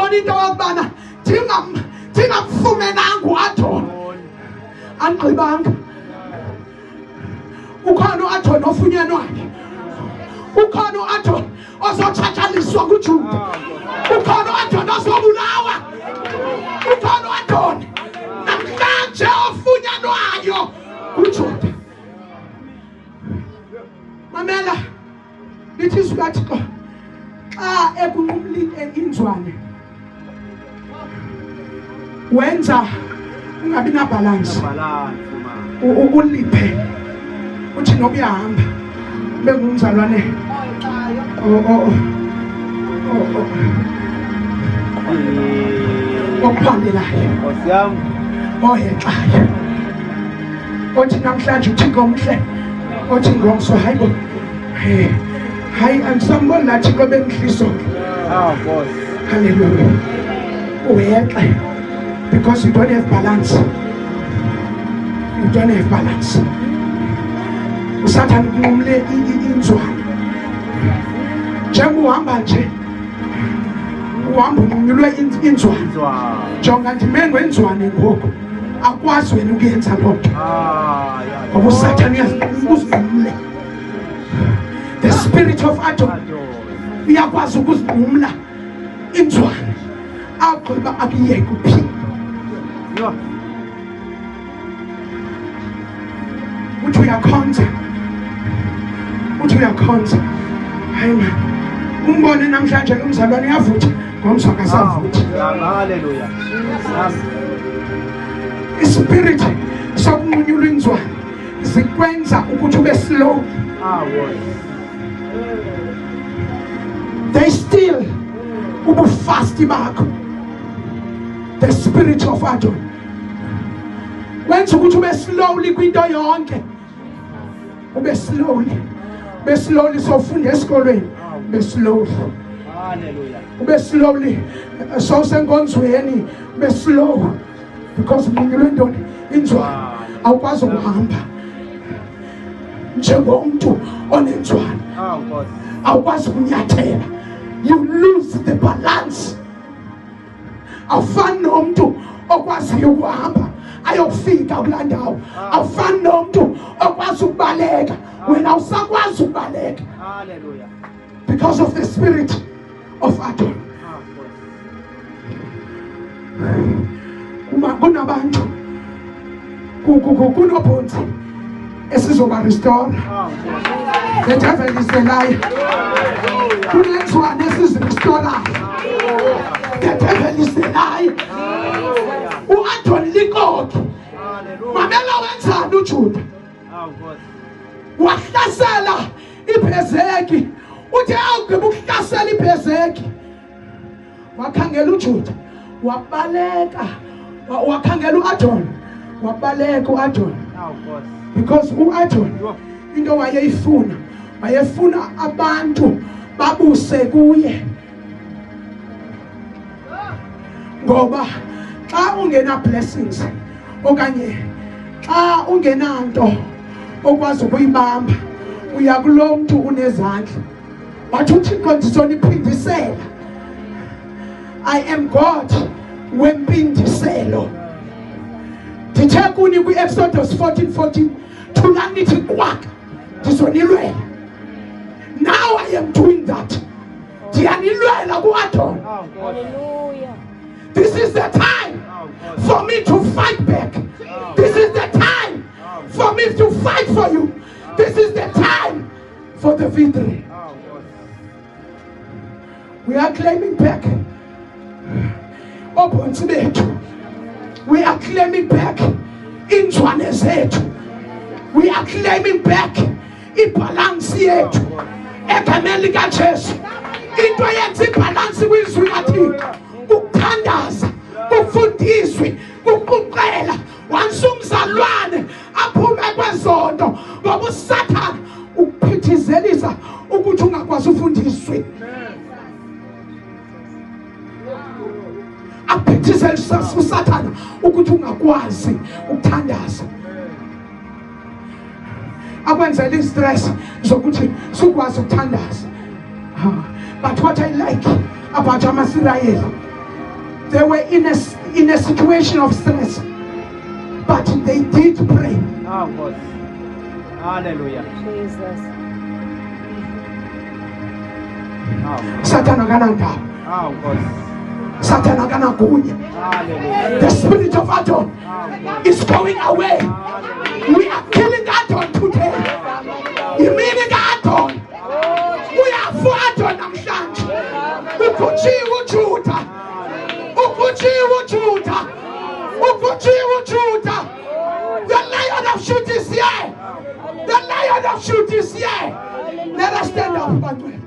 uyayibona into yokubana thingamfumenanga uAdon angqibanga ukhona uAdon ofunyenwayo ukhona uAdon ozotshatsaliswa kuJuda ukhona uAdon ozobulawa ukhona uAdon namhlanje ofunyenwayo kuJuda mamela lithi sikaThixo xa ekunqumlile inzwane wenza ungabi na balance uliphe uthi noba uyahamba bengumzalwane okuphandelayo ohexayo othi namhlanje uThixo omhle othi ngomso hayibo hayi angisamboni lathi kobe mhliso hallelujah uyexe because you don't have balance. You don't have balance. Usathana ukunqumle inzwane. Njengoba uhamba nje uhamba unqumlwe inzwane. Jonga ndimengwe inzwane ngoku. Akwazi wena ukuyenza lokho. Ngoba usathana uyazinqumle. The spirit of Adon uyakwazi ukuzinqumla inzwane. Agqiba akuyeke kuphila. Uthi uyakhonza hayi man umbone namhlanje umzalwane uyavutha ngomso akasavuthi haleluya ispirit sokunqunyulwa inzwane zikwenza ukuthi ube slow they still ubufasti bakho the spirit of Adon wenza ukuthi ube slowly kwinto yonke ube slowly sofunda esikolweni ube slowly haleluya ube slowly sosenkonzweni ube slow because umuntu ntoni inzwane awukwazi ukuhamba njengomuntu onenzwane awukwazi ukunyathela you lose the balance awufani nomuntu okwazi ukuhamba ayokufika kulandawo awufani nomuntu okwazi ukubaleka wena usakwazi ukubaleka haleluya because of the spirit of Adon kunabantu kunobhonzi esizoba restore the devil is a liar kunenzwane esizirestore the devil is a liar uAdon likokhe mamela wenzani uJuda wahlasela iBhezeki uthi awugqiba ukuhlasela iBhezeki wakhangela uJuda wabaleka wakhangela uAdon wabaleka uAdon because uAdon into wayefuna abantu babuse kuye ngoba xa ungena blessings okanye xa ungenanto okwazi ukuyibamba uya kulomuntu unezandla wathi uThixo ndizoniphindisela I am God wempindiselo ndithe kuni kwi-Exodus 14:14 thulanithi kwaka ndizonilwela now I am doing that ndiyanilwela kuAdon hallelujah. This is the time for me to fight back. This is the time for me to fight for you. This is the time for the victory. We are claiming back. We are claiming back inzwane zethu. We are claiming back ibalance yethu. Egameni likaJesu. Into yenza ibalance kwizwi laThixo. Ukuthandaza, ukufundiswa, ukuqela, wansumzalwane aphume kwezondo ngoba uSathane ukuphithizelisa ukuthi ungakwazi ufundiswe. Aphithizelisa uSathane ukuthi ungakwazi ukuthandaza. Akwenzela istress zokuthi sukwazi ukuthandaza. But what I like about Amasirayeli They were in a situation of stress, but they did pray. Oh God. Hallelujah. Jesus. Satan akananda. Oh God. Satan akanakunya. Hallelujah. The spirit of Adon is going away. We are killing Adon today. Meaning Adon. We are for Adon namhlanje. Ukhutshiwe uJuda. Ukhutshiwe uJuda. Ukhutshiwe uJuda. The Lion of Judah is here. The Lion of Judah is here. Let us stand up, Emmanuel.